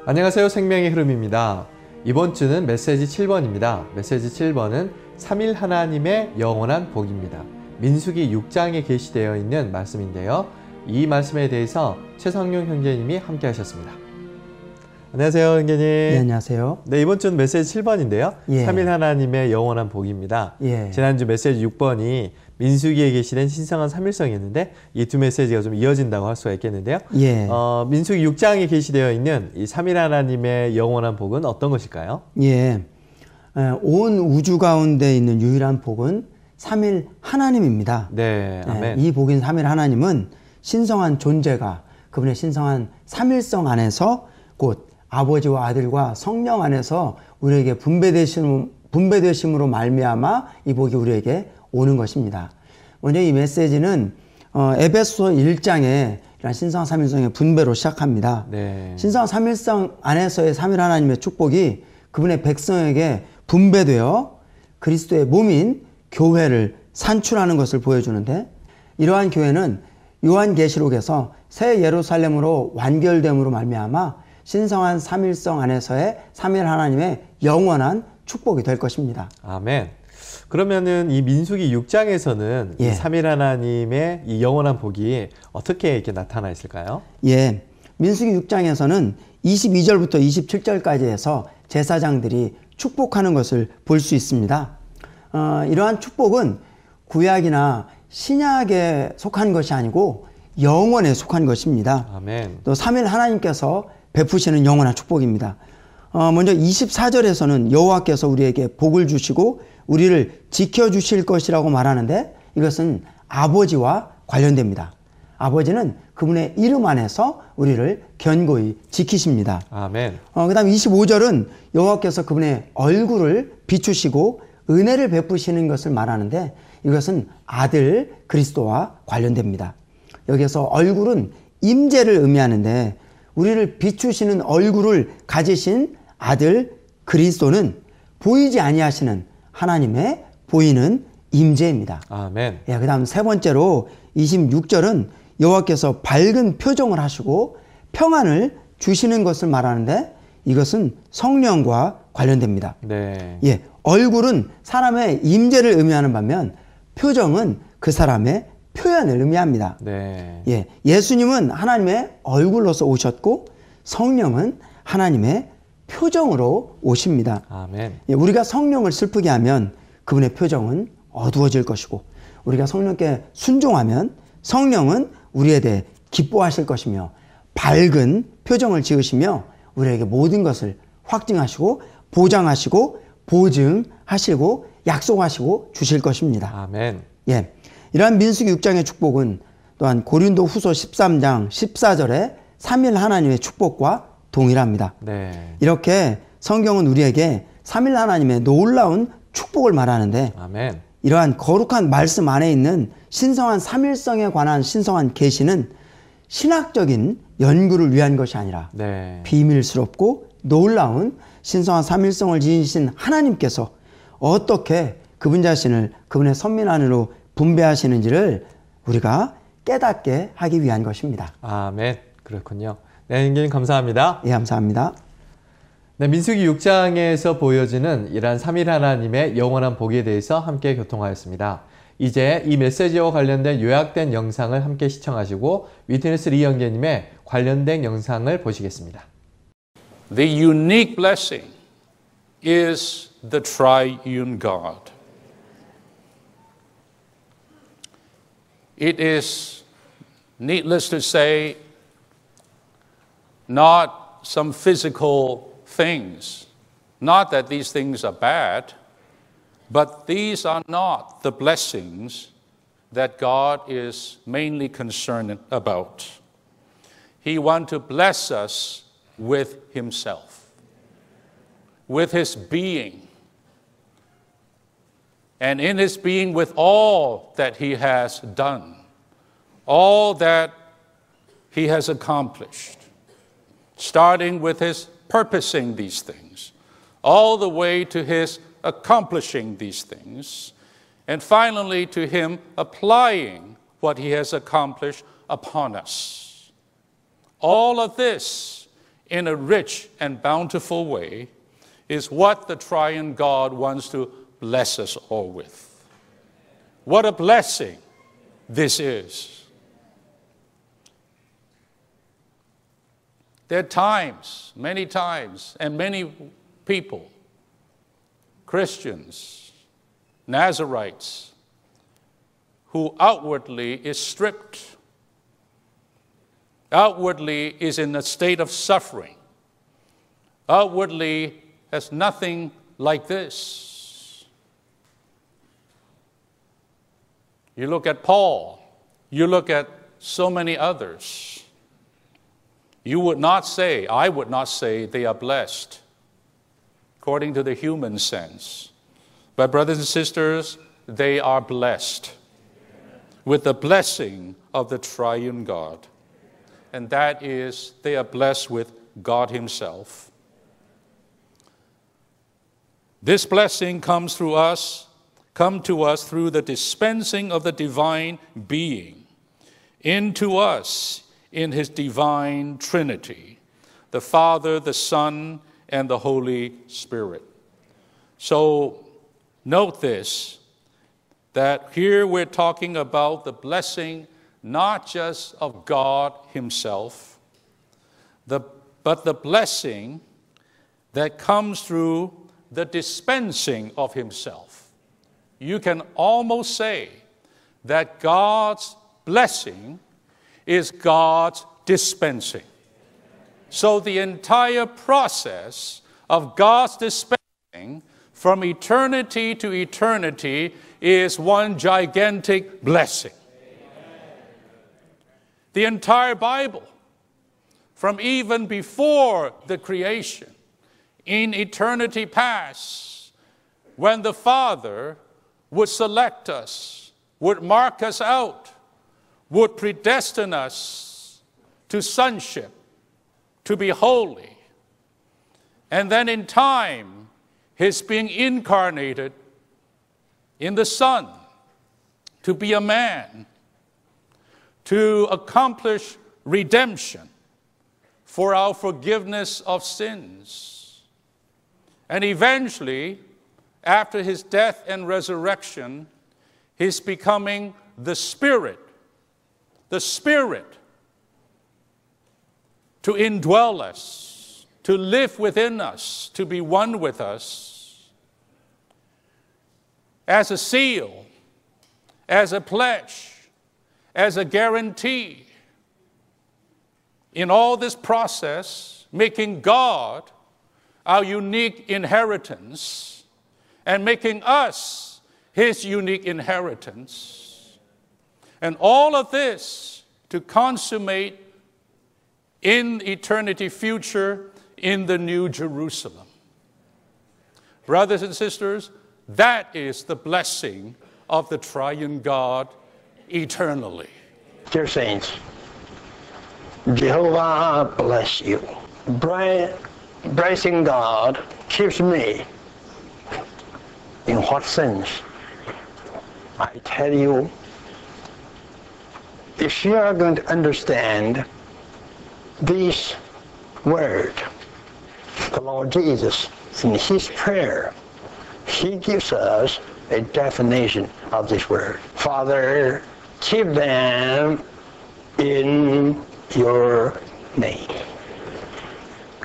안녕하세요. 생명의 흐름입니다. 이번 주는 메시지 7번입니다. 메시지 7번은 3일 하나님의 영원한 복입니다. 민수기 6장에 게시되어 있는 말씀인데요. 이 말씀에 대해서 최성룡 형제님이 함께 하셨습니다. 안녕하세요, 형제님. 네, 안녕하세요. 네, 이번 주는 메시지 7번인데요. 3일 하나님의 영원한 복입니다. 지난주 메시지 6번이 민수기에 게시된 신성한 삼일성이었는데 이 두 메시지가 좀 이어진다고 할 수가 있겠는데요. 민수기 6장에 게시되어 있는 이 3일 하나님의 영원한 복은 어떤 것일까요? 온 우주 가운데 있는 유일한 복은 3일 하나님입니다. 네, 아멘. 이 복인 3일 하나님은 신성한 존재가 그분의 신성한 삼일성 안에서 곧 아버지와 아들과 성령 안에서 우리에게 분배되심으로 말미암아 이 복이 우리에게 오는 것입니다. 먼저 이 메시지는 에베소서 1장에 이런 신성한 삼일성의 분배로 시작합니다. 신성한 삼일성 안에서의 3일 하나님의 축복이 그분의 백성에게 분배되어 그리스도의 몸인 교회를 산출하는 것을 보여주는데, 이러한 교회는 요한계시록에서 새 예루살렘으로 완결됨으로 말미암아 신성한 삼일성 안에서의 3일 하나님의 영원한 축복이 될 것입니다. 아멘. 그러면은 이 민수기 6장에서는 이 3일 하나님의 이 영원한 복이 어떻게 이렇게 나타나 있을까요? 민수기 6장에서는 22절부터 27절까지 해서 제사장들이 축복하는 것을 볼 수 있습니다. 이러한 축복은 구약이나 신약에 속한 것이 아니고 영원에 속한 것입니다. 아멘. 또 3일 하나님께서 베푸시는 영원한 축복입니다. 먼저 24절에서는 여호와께서 우리에게 복을 주시고 우리를 지켜주실 것이라고 말하는데, 이것은 아버지와 관련됩니다. 아버지는 그분의 이름 안에서 우리를 견고히 지키십니다. 아멘. 그 다음 25절은 여호와께서 그분의 얼굴을 비추시고 은혜를 베푸시는 것을 말하는데, 이것은 아들 그리스도와 관련됩니다. 여기서 얼굴은 임재를 의미하는데, 우리를 비추시는 얼굴을 가지신 아들 그리스도는 보이지 아니하시는 하나님의 보이는 임재입니다. 아멘. 그 다음 세 번째로 26절은 여호와께서 밝은 표정을 하시고 평안을 주시는 것을 말하는데, 이것은 성령과 관련됩니다. 얼굴은 사람의 임재를 의미하는 반면 표정은 그 사람의 표현을 의미합니다. 예수님은 하나님의 얼굴로서 오셨고 성령은 하나님의 표정으로 오십니다. 아멘. 우리가 성령을 슬프게 하면 그분의 표정은 어두워질 것이고, 우리가 성령께 순종하면 성령은 우리에 대해 기뻐하실 것이며 밝은 표정을 지으시며 우리에게 모든 것을 확증하시고 보장하시고 보증하시고 약속하시고 주실 것입니다. 아멘. 이러한 민수기 6장의 축복은 또한 고린도 후서 13장 14절의 3일 하나님의 축복과 동일합니다. 이렇게 성경은 우리에게 3일 하나님의 놀라운 축복을 말하는데, 아멘. 이러한 거룩한 말씀 안에 있는 신성한 삼일성에 관한 신성한 계시는 신학적인 연구를 위한 것이 아니라 비밀스럽고 놀라운 신성한 삼일성을 지니신 하나님께서 어떻게 그분 자신을 그분의 선민 안으로 분배하시는지를 우리가 깨닫게 하기 위한 것입니다. 아멘. 그렇군요. 형님 감사합니다. 감사합니다. 민수기 6장에서 보여지는 이러한 3일 하나님의 영원한 복에 대해서 함께 교통하였습니다. 이제 이 메시지와 관련된 요약된 영상을 함께 시청하시고 위트니스 리 형제님의 관련된 영상을 보시겠습니다. The unique blessing is the triune God. It is, needless to say, not some physical things. Not that these things are bad, but these are not the blessings that God is mainly concerned about. He wants to bless us with Himself, with His being, and in His being with all that He has done, all that He has accomplished, starting with His purposing these things, all the way to His accomplishing these things, and finally to Him applying what He has accomplished upon us. All of this in a rich and bountiful way is what the triune God wants to bless us all with. What a blessing this is. There are times, many times, and many people, Christians, Nazarites, who outwardly is stripped, outwardly is in a state of suffering, outwardly has nothing like this. You look at Paul, you look at so many others. You would not say, I would not say they are blessed according to the human sense. But brothers and sisters, they are blessed with the blessing of the triune God. And that is, they are blessed with God Himself. This blessing comes to us through the dispensing of the divine being into us in His divine Trinity, the Father, the Son, and the Holy Spirit. So note this, that here we're talking about the blessing not just of God Himself, but the blessing that comes through the dispensing of Himself. You can almost say that God's blessing is God's dispensing. So the entire process of God's dispensing from eternity to eternity is one gigantic blessing. The entire Bible, from even before the creation, in eternity past, when the Father would select us, would mark us out, would predestine us to sonship, to be holy. And then in time, His being incarnated in the Son, to be a man, to accomplish redemption for our forgiveness of sins. And eventually, after His death and resurrection, His becoming the Spirit to indwell us, to live within us, to be one with us, as a seal, as a pledge, as a guarantee. In all this process, making God our unique inheritance and making us His unique inheritance. And all of this to consummate in eternity future in the New Jerusalem. Brothers and sisters, that is the blessing of the triune God eternally. Dear saints, Jehovah bless you. Blessing God keeps me. In what sense? I tell you, if you are going to understand this word, the Lord Jesus, in His prayer, He gives us a definition of this word. Father, keep them in your name.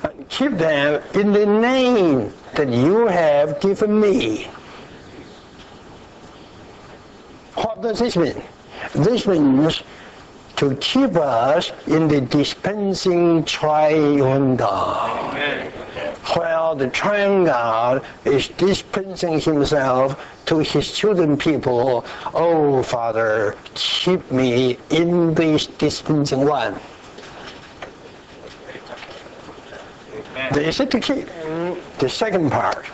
And keep them in the name that you have given me. What does this mean? This means to keep us in the dispensing triune God. Amen. While the triune God is dispensing Himself to His chosen people, oh Father, keep me in this dispensing one. Amen. This is to keep. The second part,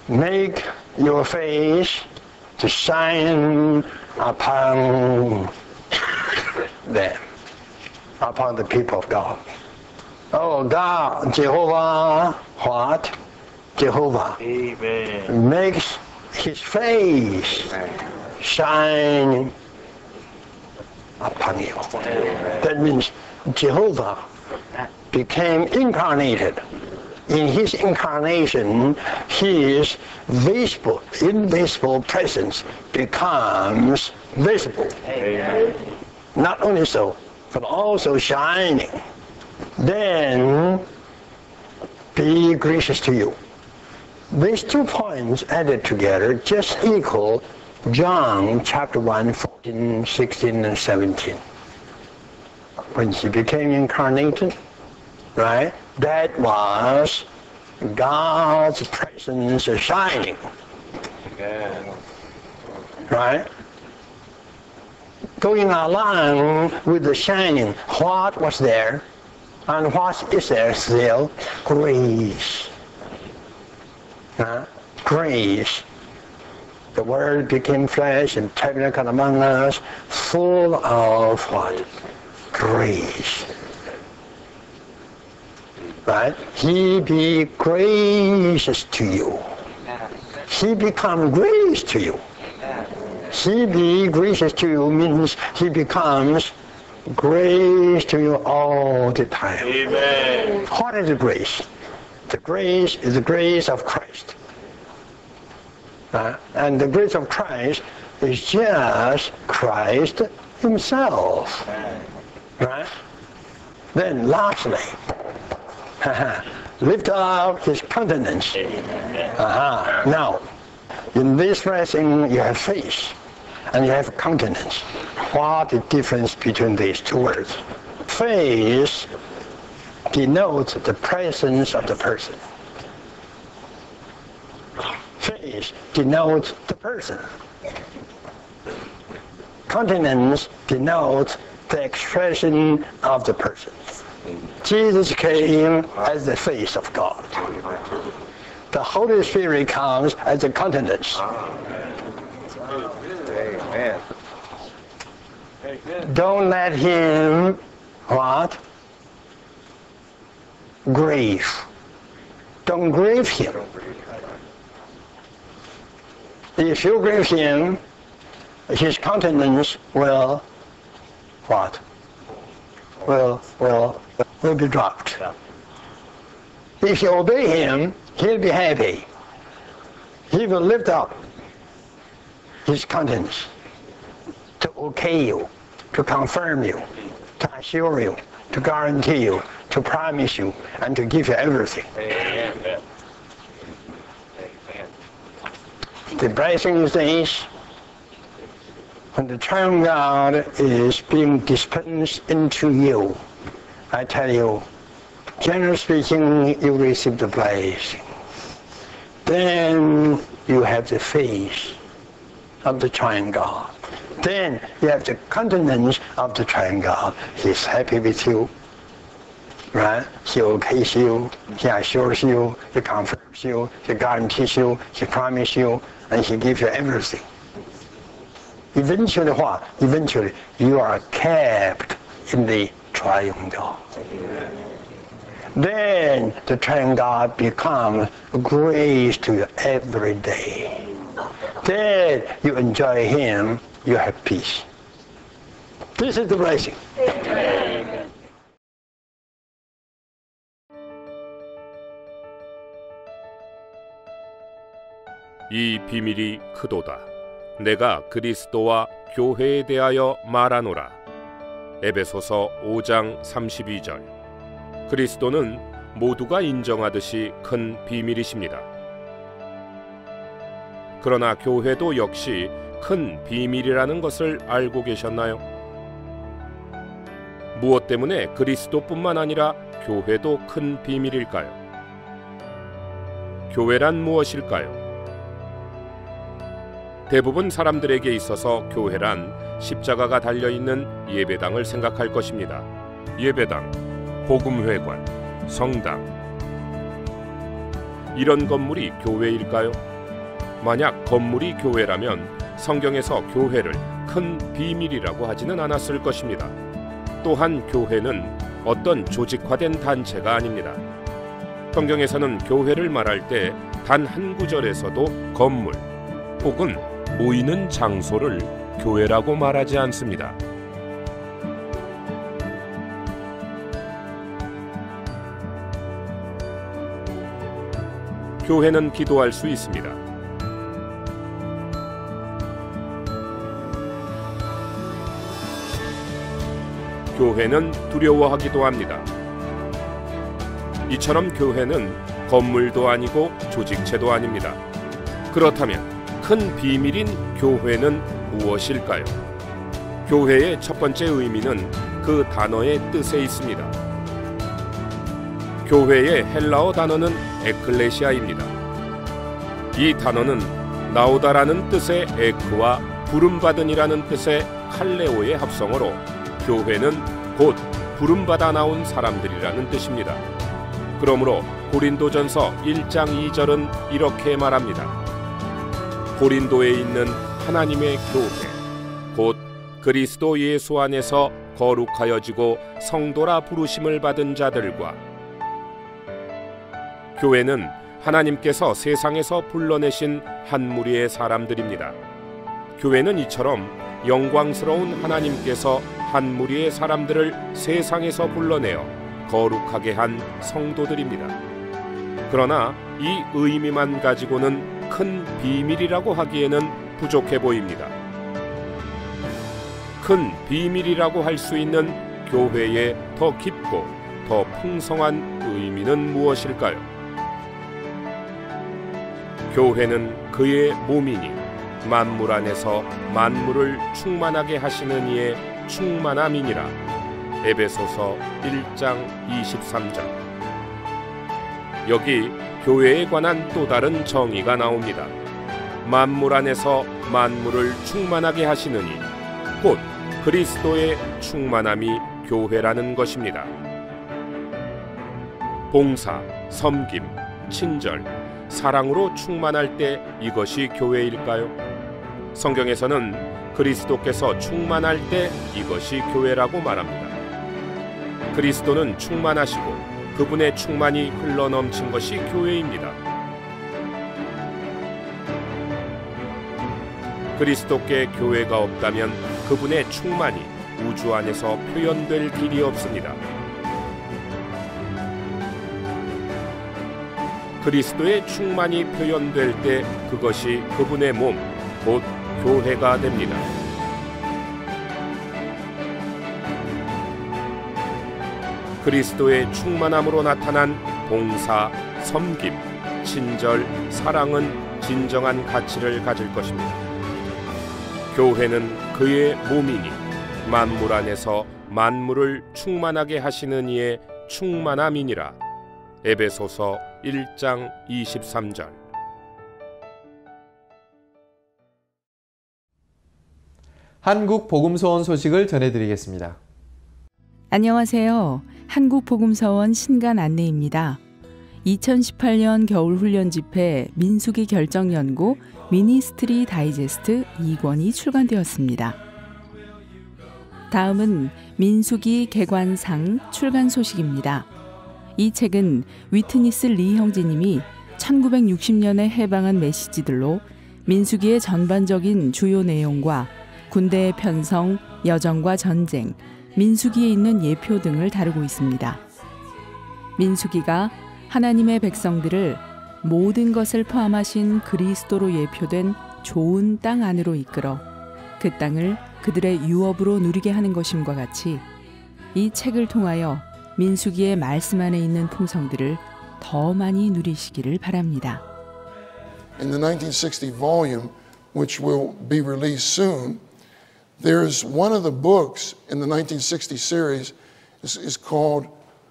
make your face to shine upon them, upon the people of God. Oh God, Jehovah, what? Jehovah. Amen. Makes His face shine upon you. Amen. That means Jehovah became incarnated. In his incarnation, his visible, invisible presence becomes visible. Amen. Not only so, but also shining. Then be gracious to you. These 2 points added together just equal John chapter 1, 14, 16, and 17. When he became incarnated, right? That was God's presence shining. Right? Going along with the shining, what was there? And what is there still? Grace. Grace. The Word became flesh and tabernacled among us, full of what? Grace. Right? He be gracious to you. He become grace to you. He be gracious to you means he becomes grace to you all the time. Amen. What is the grace? The grace is the grace of Christ. And the grace of Christ is just Christ himself. Right? Then lastly, lift up his countenance. Now, in this blessing you have face and you have countenance. What is the difference between these 2 words? Face denotes the presence of the person. Face denotes the person. Countenance denotes the expression of the person. Jesus came as the face of God. The Holy Spirit comes as the countenance. Amen. Don't let him, what? Grieve. Don't grieve him. If you grieve him, his countenance will, what? Will be dropped. If you obey him, he'll be happy. He will lift up his countenance to okay you, to confirm you, to assure you, to guarantee you, to promise you, and to give you everything. Amen. The blessing is this: when the triune God is being dispensed into you, I tell you, generally speaking, you receive the blessing. Then you have the face of the triune God. Then you have the countenance of the triune God. He's happy with you, right? He okays you, he assures you, he confirms you, he guarantees you, he promises you, and he gives you everything. Eventually what? Eventually you are kept in the triune God. Then the triune God becomes grace to you every day. Then you enjoy him, you have peace. This is the blessing. Amen. 이 비밀이 크도다. 내가 그리스도와 교회에 대하여 말하노라. 에베소서 5장 32절. 그리스도는 모두가 인정하듯이 큰 비밀이십니다. 그러나 교회도 역시 큰 비밀이라는 것을 알고 계셨나요? 무엇 때문에 그리스도뿐만 아니라 교회도 큰 비밀일까요? 교회란 무엇일까요? 대부분 사람들에게 있어서 교회란 십자가가 달려있는 예배당을 생각할 것입니다. 예배당, 복음회관, 성당. 이런 건물이 교회일까요? 만약 건물이 교회라면 성경에서 교회를 큰 비밀이라고 하지는 않았을 것입니다. 또한 교회는 어떤 조직화된 단체가 아닙니다. 성경에서는 교회를 말할 때 단 한 구절에서도 건물 혹은 모이는 장소를 교회라고 말하지 않습니다. 교회는 기도할 수 있습니다. 교회는 두려워하기도 합니다. 이처럼 교회는 건물도 아니고 조직체도 아닙니다. 그렇다면 큰 비밀인 교회는 무엇일까요? 교회의 첫 번째 의미는 그 단어의 뜻에 있습니다. 교회의 헬라어 단어는 에클레시아입니다. 이 단어는 나오다라는 뜻의 에크와 부름받은이라는 뜻의 칼레오의 합성어로 교회는 곧 부름받아 나온 사람들이라는 뜻입니다. 그러므로 고린도전서 1장 2절은 이렇게 말합니다. 고린도에 있는 하나님의 교회, 곧 그리스도 예수 안에서 거룩하여지고 성도라 부르심을 받은 자들과. 교회는 하나님께서 세상에서 불러내신 한 무리의 사람들입니다. 교회는 이처럼 영광스러운 하나님께서 한 무리의 사람들을 세상에서 불러내어 거룩하게 한 성도들입니다. 그러나 이 의미만 가지고는 큰 비밀이라고 하기에는 부족해 보입니다. 큰 비밀이라고 할 수 있는 교회의 더 깊고 더 풍성한 의미는 무엇일까요? 교회는 그의 몸이니 만물 안에서 만물을 충만하게 하시는 이의 충만함이니라. 에베소서 1장 23절. 여기 교회에 관한 또 다른 정의가 나옵니다. 만물 안에서 만물을 충만하게 하시느니 곧 그리스도의 충만함이 교회라는 것입니다. 봉사, 섬김, 친절, 사랑으로 충만할 때 이것이 교회일까요? 성경에서는 그리스도께서 충만할 때 이것이 교회라고 말합니다. 그리스도는 충만하시고 그분의 충만이 흘러넘친 것이 교회입니다. 그리스도께 교회가 없다면 그분의 충만이 우주 안에서 표현될 길이 없습니다. 그리스도의 충만이 표현될 때 그것이 그분의 몸, 곧 교회가 됩니다. 그리스도의 충만함으로 나타난 봉사, 섬김, 친절, 사랑은 진정한 가치를 가질 것입니다. 교회는 그의 몸이니 만물 안에서 만물을 충만하게 하시는 이의 충만함이니라. 에베소서 1장 23절. 한국 복음서원 소식을 전해드리겠습니다. 안녕하세요. 한국복음서원 신간 안내입니다. 2018년 겨울훈련 집회 민수기 결정연구 미니스트리 다이제스트 2권이 출간되었습니다. 다음은 민수기 개관상 출간 소식입니다. 이 책은 위트니스 리 형제님이 1960년에 해방한 메시지들로 민수기의 전반적인 주요 내용과 군대의 편성, 여정과 전쟁, 민수기에 있는 예표 등을 다루고 있습니다. 민수기가 하나님의 백성들을 모든 것을 포함하신 그리스도로 예표된 좋은 땅 안으로 이끌어 그 땅을 그들의 유업으로 누리게 하는 것임과 같이 이 책을 통하여 민수기의 말씀 안에 있는 풍성들을 더 많이 누리시기를 바랍니다. In the 1960 volume, which will be released soon, there's one of the books in the 1960 series is called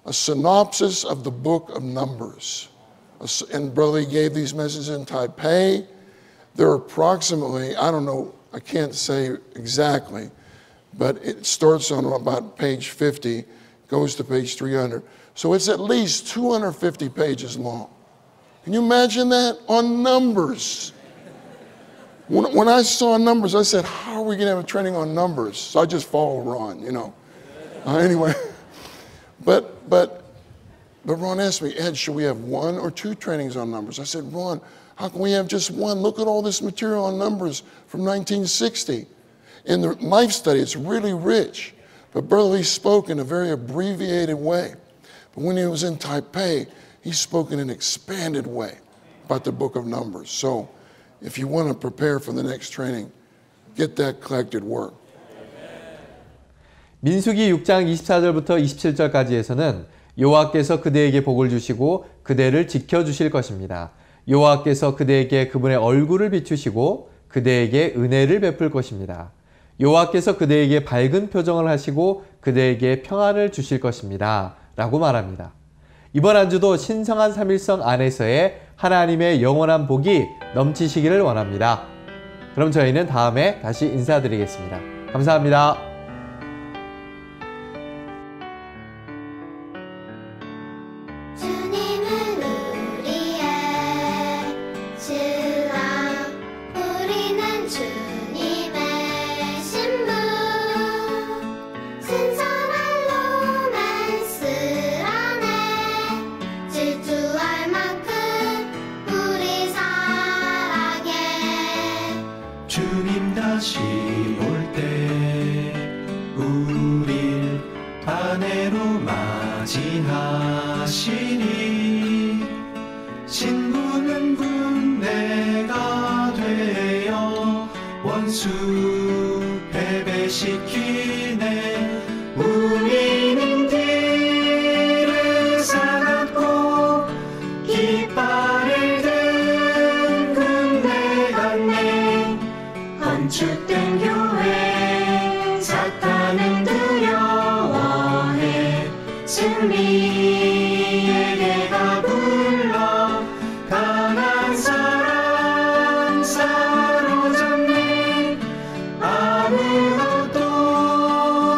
A Synopsis of the Book of Numbers. And Brother Lee gave these messages in Taipei. There are approximately, I don't know, I can't say exactly, but it starts on about page 50, goes to page 300. So it's at least 250 pages long. Can you imagine that? On numbers. When I saw numbers, I said, how are we going to have a training on numbers? So I just followed Ron, you know. Anyway, but Ron asked me, Ed, should we have 1 or 2 trainings on numbers? I said, Ron, how can we have just 1? Look at all this material on numbers from 1960. In the life study, it's really rich. But Brother Lee spoke in a very abbreviated way. But when he was in Taipei, he spoke in an expanded way. about the book of Numbers. So if you want to prepare for the next training, get that collected work. 민수기 6장 24절부터 27절까지에서는 여호와께서 그대에게 복을 주시고 그대를 지켜주실 것입니다. 여호와께서 그대에게 그분의 얼굴을 비추시고 그대에게 은혜를 베풀 것입니다. 여호와께서 그대에게 밝은 표정을 하시고 그대에게 평안을 주실 것입니다. 라고 말합니다. 이번 한 주도 신성한 삼일성 안에서의 하나님의 영원한 복이 넘치시기를 원합니다. 그럼 저희는 다음에 다시 인사드리겠습니다. 감사합니다. 주님 다시 올 때 우릴 아내로 맞이하시니 신부는 군대가 되어 원수 패배시키네. 우리는 뒤를 사갔고 깃발을 든 군대 같네. 건축된 교회 사탄은 두려워해. 승리의 개가 불러 강한 사람 사로잡네. 아무것도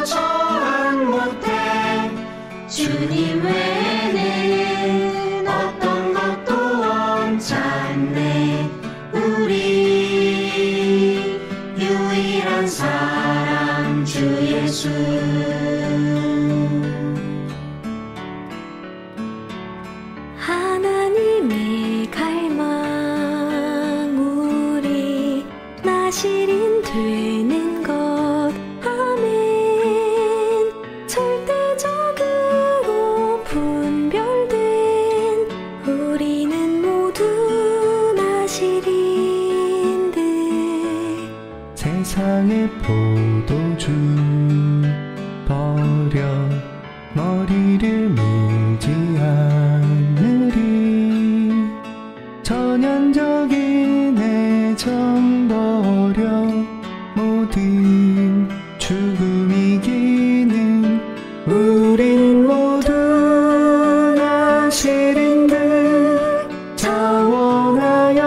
저항 못해. 주님 외에는 어떤 것도 언짢네. 우리 유일한 사랑 주 예수. 하나님의 갈망 우리 나시린 되는 것. 아멘. 절대적으로 분별된 우리는 모두 나시린들. 세상의 포도주 버려 머리를 밀지 않으리. 전형적인 애정 버려 모든 죽음 이기는 우린 모두 나시린들. 자원하여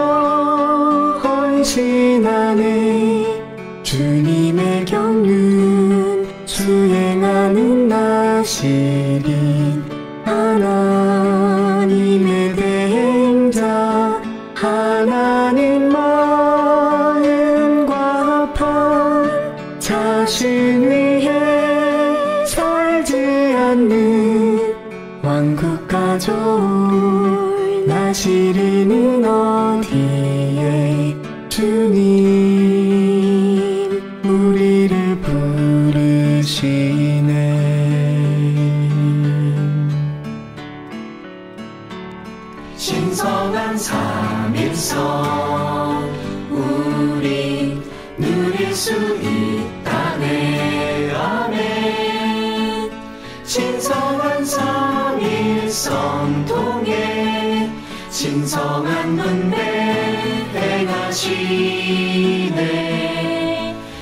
헌신하네. 주님의 경륜 수행하는 나시린. 하나님의 대행자. 하나님 마음과 합한 자신 위해 살지 않는 왕국 가져올 나시린은 어디에. 주님 우리를 부르시네. 신성한 삼일성 우리 누릴 수 있다네. 아멘. 신성한 삼일성 통해 신성한 분배 행하시네.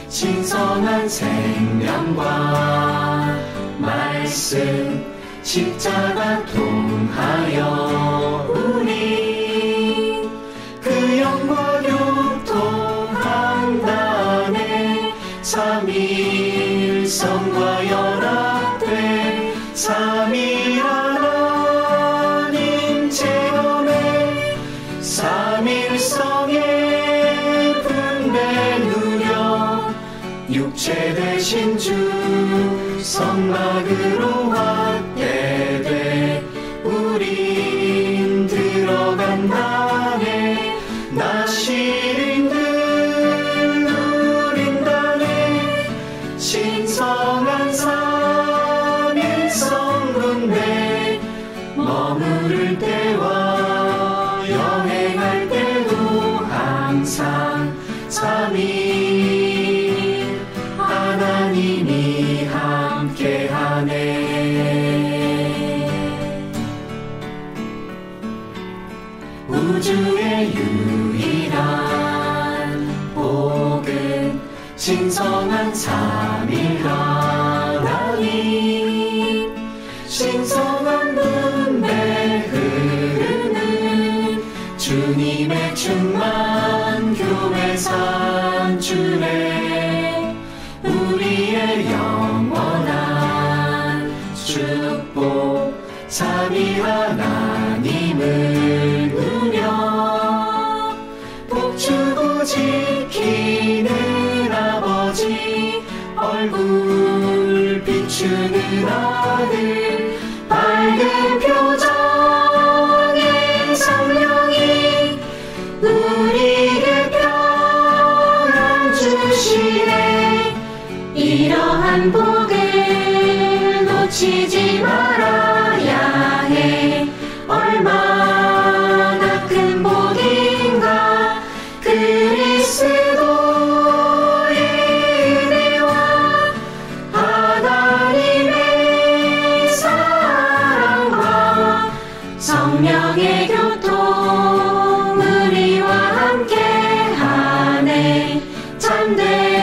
신성한 생명과 말씀 십자가 통하여 우리 그 영과 교통한다네. 삼위일성과 연합돼 삼위 하나님 체험해. 삼일성의 분배 누려 육체 대신 주 성막으로 확대돼 우린 들어간다네. 나시린들 누린다네. 신성한 삼일성 군대 머무를 때와 여행할 하나님이 함께하네. 우주의 유일한 복은 신성한 삼일 하나님, 신성한 분배 흐르는 주님의 충만 교회 산주래. 우리의 영원한 축복 삼위 하나님을 누려 복주고 지키는 아버지, 얼굴 비추는 아들, 밝은 표정의 성령이 우리에게 평안 주시네. 이러한 복을 놓치지 말아야 해. 얼마나 큰 복인가. 그리스도의 은혜와 하나님의 사랑과 성령의 교통 우리와 함께하네. 참된